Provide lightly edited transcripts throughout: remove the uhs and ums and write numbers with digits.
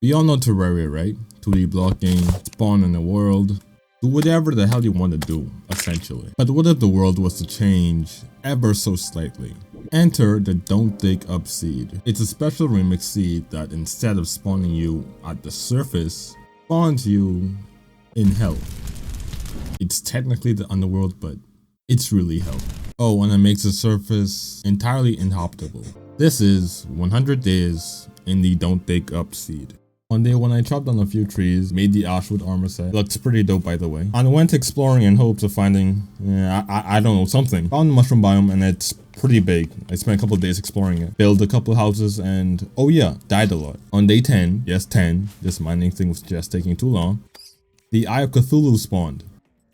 We all know Terraria, right? 2D blocking, spawn in the world, do whatever the hell you want to do, essentially. But what if the world was to change ever so slightly? Enter the Don't Dig Up seed. It's a special remix seed that instead of spawning you at the surface, spawns you in hell. It's technically the underworld, but it's really hell. Oh, and it makes the surface entirely inhabitable. This is 100 days in the Don't Dig Up seed. One day when I chopped down a few trees, made the Ashwood armor set, looks pretty dope by the way, and went exploring in hopes of finding, I don't know, something. Found the mushroom biome and it's pretty big. I spent a couple of days exploring it, built a couple houses and, oh yeah, died a lot. On day 10, yes 10, this mining thing was just taking too long, the Eye of Cthulhu spawned,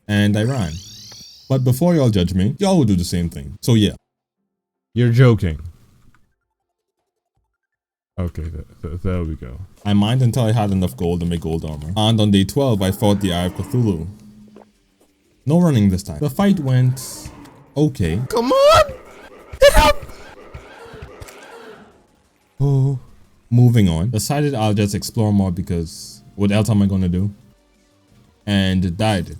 and I ran. But before y'all judge me, y'all will do the same thing. So yeah. You're joking. Okay, there we go. I mined until I had enough gold to make gold armor. And on day 12, I fought the Eye of Cthulhu. No running this time. The fight went okay. Come on! Get up! Oh. Moving on. Decided I'll just explore more because what else am I gonna do? And died.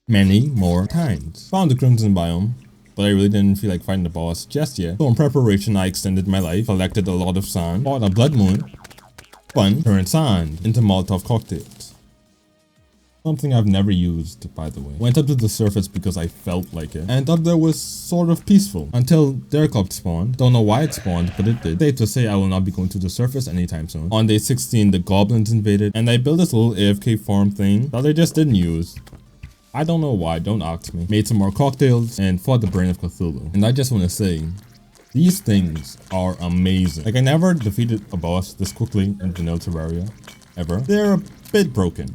Many more times. Found the Crimson biome, but I really didn't feel like fighting the boss just yet. So in preparation, I extended my life, collected a lot of sand, bought a blood moon, spun, turned sand into Molotov cocktails. Something I've never used, by the way. Went up to the surface because I felt like it, and up there was sort of peaceful until Dercop spawned. Don't know why it spawned, but it did. Safe to say I will not be going to the surface anytime soon. On day 16, the goblins invaded, and I built this little AFK farm thing that I just didn't use. I don't know why, don't ask me. Made some more cocktails and fought the Brain of Cthulhu. And I just want to say, these things are amazing. Like I never defeated a boss this quickly in vanilla Terraria, ever. They're a bit broken.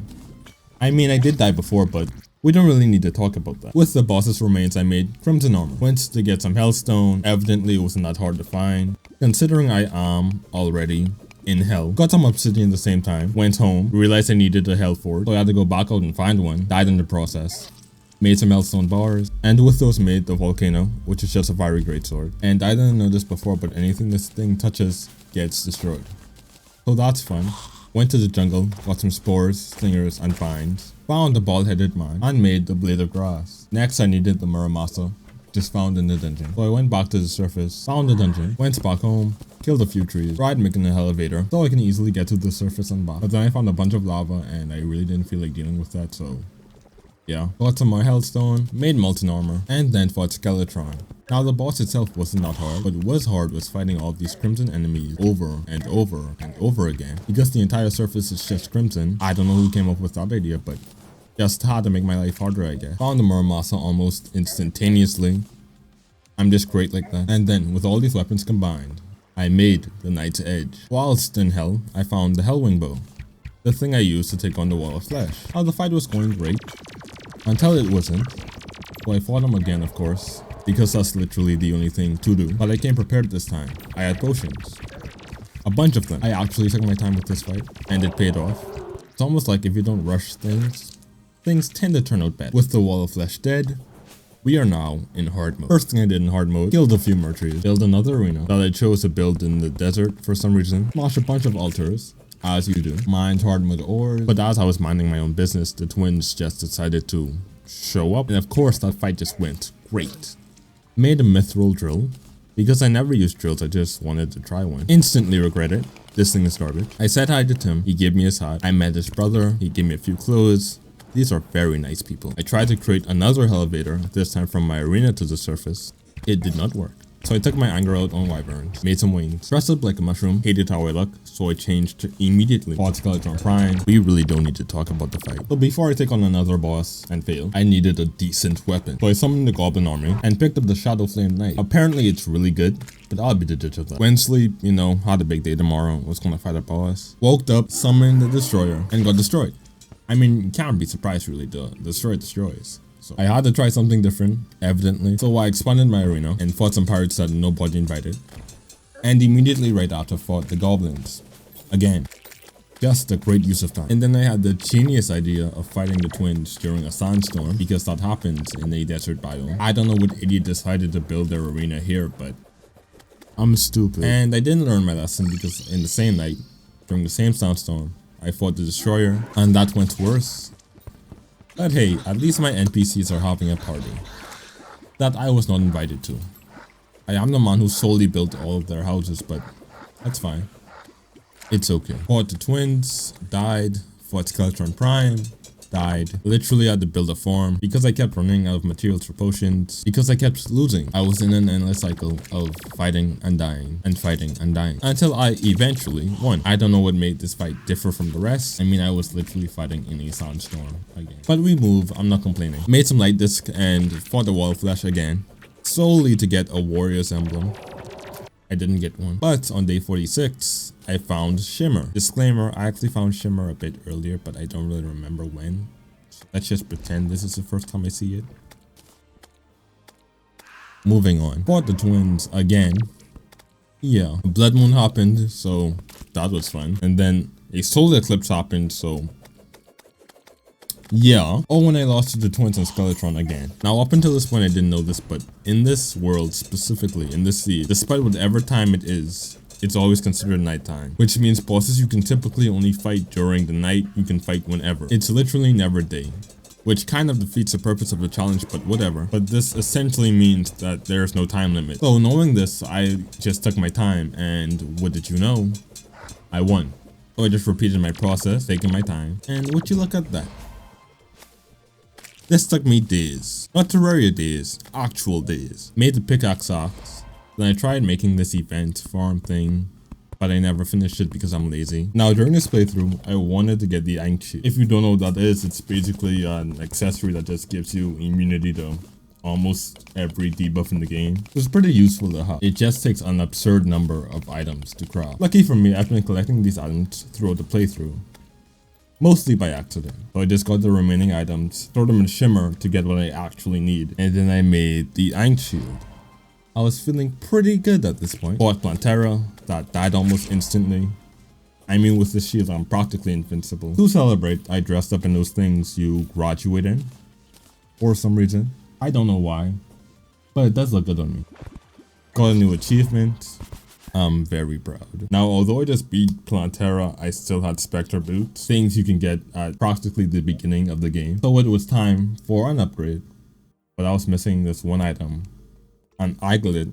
I mean, I did die before, but we don't really need to talk about that. With the boss's remains, I made Crimson armor. Went to get some Hellstone. Evidently, it wasn't that hard to find. Considering I am already in hell. Got some obsidian at the same time. Went home. Realized I needed a hell forge. So I had to go back out and find one. Died in the process. Made some hellstone bars. And with those made the volcano, which is just a fiery greatsword. And I didn't know this before, but anything this thing touches gets destroyed. So that's fun. Went to the jungle, got some spores, slingers, and vines. Found the bald-headed man, and made the blade of grass. Next I needed the Muramasa, just found in the dungeon. So I went back to the surface, found the dungeon, went back home, killed a few trees, tried making an elevator, so I can easily get to the surface and back. But then I found a bunch of lava, and I really didn't feel like dealing with that, so yeah. Got some more hellstone, made molten armor, and then fought Skeletron. Now the boss itself wasn't that hard, but what was hard was fighting all these crimson enemies over and over and over again. Because the entire surface is just crimson, I don't know who came up with that idea, but just had to make my life harder, I guess. Found the Muramasa almost instantaneously. I'm just great like that. And then, with all these weapons combined, I made the Knight's Edge. Whilst in hell, I found the Hellwing Bow, the thing I used to take on the Wall of Flesh. Now the fight was going great, until it wasn't. So I fought him again, of course, because that's literally the only thing to do. But I came prepared this time. I had potions. A bunch of them. I actually took my time with this fight, and it paid off. It's almost like if you don't rush things, things tend to turn out bad. With the Wall of Flesh dead, we are now in hard mode. First thing I did in hard mode, killed a few more trees, build another arena that I chose to build in the desert for some reason, smash a bunch of altars, as you do, mined hard mode ores, but as I was minding my own business, the twins just decided to show up, and of course that fight just went great. Made a mithril drill, because I never used drills, I just wanted to try one. Instantly regret it, this thing is garbage. I said hi to Tim, he gave me his hat, I met his brother, he gave me a few clothes. These are very nice people. I tried to create another elevator, this time from my arena to the surface. It did not work. So I took my anger out on wyverns, made some wings, dressed up like a mushroom, hated how I look, so I changed immediately. Fought Skeletron Prime. We really don't need to talk about the fight. But before I take on another boss and fail, I needed a decent weapon. So I summoned the Goblin Army and picked up the Shadow Flame Knight. Apparently it's really good, but I'll be the judge of that. Went sleep, you know, had a big day tomorrow, was gonna fight a boss. Woke up, summoned the Destroyer, and got destroyed. I mean, you can't be surprised really, the Destroyer destroys. So I had to try something different, evidently. So I expanded my arena and fought some pirates that nobody invited. And immediately right after fought the goblins. Again, just a great use of time. And then I had the genius idea of fighting the twins during a sandstorm, because that happens in a desert biome. I don't know what idiot decided to build their arena here, but I'm stupid. And I didn't learn my lesson because in the same night, During the same sandstorm, I fought the destroyer, and that went worse. But hey, at least my NPCs are having a party that I was not invited to. I am the man who solely built all of their houses, but that's fine. It's okay. Fought the twins, died, fought Skeleton Prime, died. Literally had to build a farm because I kept running out of materials for potions, because I kept losing. I was in an endless cycle of fighting and dying and fighting and dying until I eventually won. I don't know what made this fight differ from the rest. I mean, I was literally fighting in a sandstorm again. But we move, I'm not complaining. Made some light disc and fought the wall flash again, solely to get a warrior's emblem. I didn't get one. But on day 46, I found Shimmer. Disclaimer, I actually found Shimmer a bit earlier, but I don't really remember when. So let's just pretend this is the first time I see it. Moving on. Fought the twins again. Yeah, a blood moon happened, so that was fun. And then a solar eclipse happened, so yeah. Oh, when I lost to the twins and Skeletron again. Now, up until this point, I didn't know this, but in this world, specifically, in this seed, despite whatever time it is, it's always considered nighttime. Which means bosses you can typically only fight during the night, you can fight whenever. It's literally never day. Which kind of defeats the purpose of the challenge, but whatever. But this essentially means that there's no time limit. So knowing this, I just took my time, and what did you know? I won. So I just repeated my process, taking my time, and would you look at that? This took me days. Not Terraria days, actual days. Made the pickaxe axe. Then I tried making this event farm thing, but I never finished it because I'm lazy. Now during this playthrough, I wanted to get the Ink Shield. If you don't know what that is, it's basically an accessory that just gives you immunity to almost every debuff in the game. It's pretty useful to have. It just takes an absurd number of items to craft. Lucky for me, I've been collecting these items throughout the playthrough. Mostly by accident. So I just got the remaining items, throw them in Shimmer to get what I actually need, and then I made the Ink Shield. I was feeling pretty good at this point. Fought Plantera, that died almost instantly. I mean, with the shield, I'm practically invincible. To celebrate, I dressed up in those things you graduate in. For some reason. I don't know why, but it does look good on me. Got a new achievement. I'm very proud. Now, although I just beat Plantera, I still had Spectre boots, things you can get at practically the beginning of the game. So it was time for an upgrade, but I was missing this one item, an eaglet.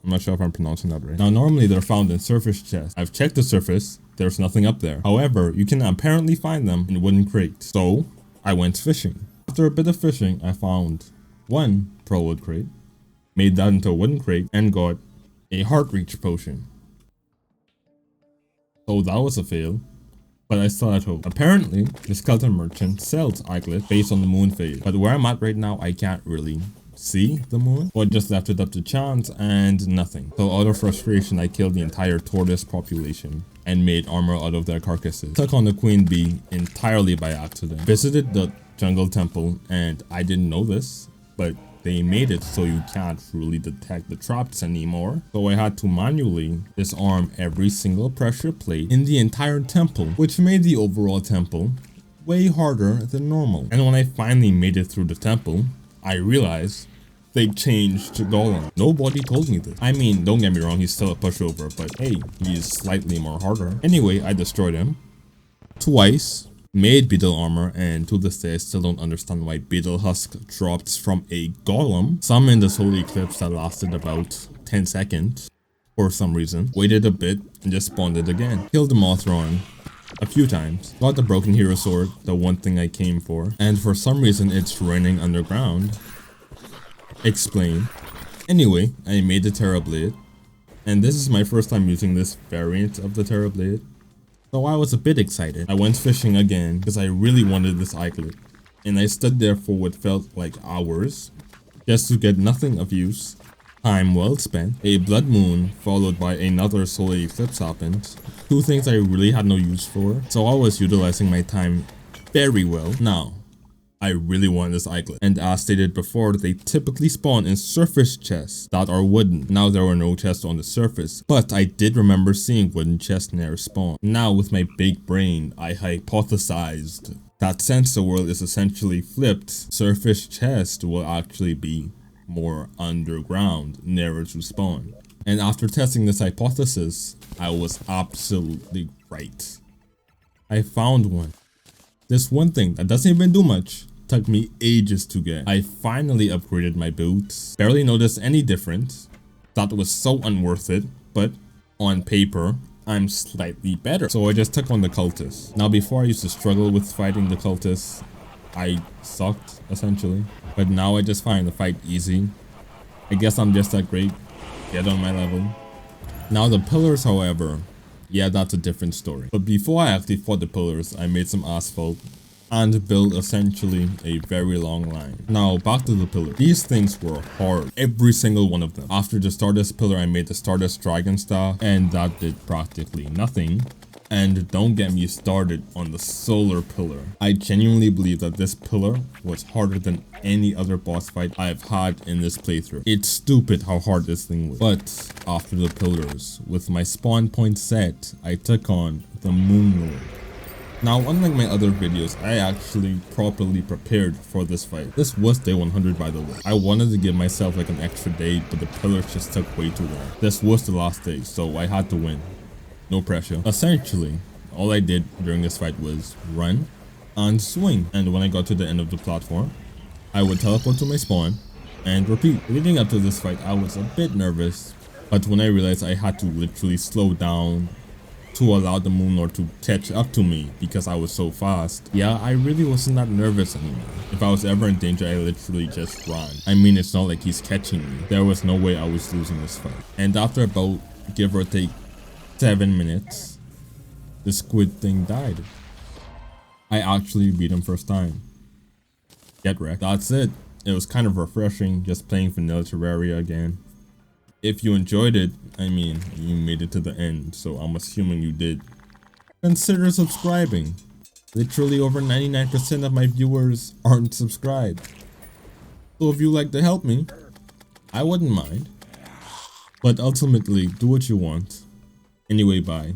I'm not sure if I'm pronouncing that right. Now, normally they're found in surface chests. I've checked the surface, there's nothing up there. However, you can apparently find them in wooden crates. So I went fishing. After a bit of fishing, I found one pearl wood crate, made that into a wooden crate, and got a heart reach potion. So that was a fail, but I still had hope. Apparently, the skeleton merchant sells eaglet based on the moon phase, but where I'm at right now, I can't really see the moon, but just left it up to chance and nothing. So out of frustration, I killed the entire tortoise population and made armor out of their carcasses. Took on the queen bee entirely by accident. Visited the jungle temple, and I didn't know this, but they made it so you can't really detect the traps anymore. So I had to manually disarm every single pressure plate in the entire temple, which made the overall temple way harder than normal. And when I finally made it through the temple, I realized they changed Golem. Nobody told me this. I mean, don't get me wrong, he's still a pushover, but hey, he's slightly more harder. Anyway, I destroyed him twice. Made beetle armor, and to this day I still don't understand why beetle husk dropped from a golem. Summoned this holy eclipse that lasted about 10 seconds for some reason. Waited a bit and just spawned it again. Killed the Mothron a few times. Got the broken hero sword, the one thing I came for. And for some reason it's raining underground. Explain. Anyway, I made the Terrablade, and this is my first time using this variant of the Terrablade. So I was a bit excited. I went fishing again because I really wanted this eaglet, and I stood there for what felt like hours just to get nothing of use. Time well spent. A blood moon followed by another solar eclipse happened. Two things I really had no use for, so I was utilizing my time very well. Now, I really want this eaglet, and as stated before, they typically spawn in surface chests that are wooden. Now there were no chests on the surface, but I did remember seeing wooden chests near spawn. Now with my big brain, I hypothesized that since the world is essentially flipped, surface chests will actually be more underground, nearer to spawn. And after testing this hypothesis, I was absolutely right. I found one. This one thing that doesn't even do much took me ages to get. I finally upgraded my boots. Barely noticed any difference. Thought it was so unworth it, but on paper, I'm slightly better. So I just took on the cultists. Now before I used to struggle with fighting the cultists, I sucked essentially. But now I just find the fight easy. I guess I'm just that great. Get on my level. Now the pillars, however, yeah, that's a different story. But before I actually fought the pillars, I made some asphalt and built essentially a very long line. Now back to the pillar. These things were hard, every single one of them. After the Stardust pillar, I made the Stardust Dragon Staff, and that did practically nothing. And don't get me started on the solar pillar. I genuinely believe that this pillar was harder than any other boss fight I've had in this playthrough. It's stupid how hard this thing was. But after the pillars, with my spawn point set, I took on the Moon Lord. Now, unlike my other videos, I actually properly prepared for this fight. This was day 100 by the way. I wanted to give myself like an extra day, but the pillars just took way too long. This was the last day, so I had to win. No pressure. Essentially, all I did during this fight was run and swing. And when I got to the end of the platform, I would teleport to my spawn and repeat. Leading up to this fight, I was a bit nervous, but when I realized I had to literally slow down to allow the Moon Lord to catch up to me because I was so fast, yeah, I really wasn't that nervous anymore. If I was ever in danger, I literally just ran. I mean, it's not like he's catching me. There was no way I was losing this fight. And after about, give or take, 7 minutes, the squid thing died. I actually beat him first time. Get wrecked. That's it. It was kind of refreshing just playing vanilla Terraria again. If you enjoyed it, I mean, you made it to the end, so I'm assuming you did. Consider subscribing. Literally over 99% of my viewers aren't subscribed. So if you'd like to help me, I wouldn't mind. But ultimately, do what you want. Anyway, bye.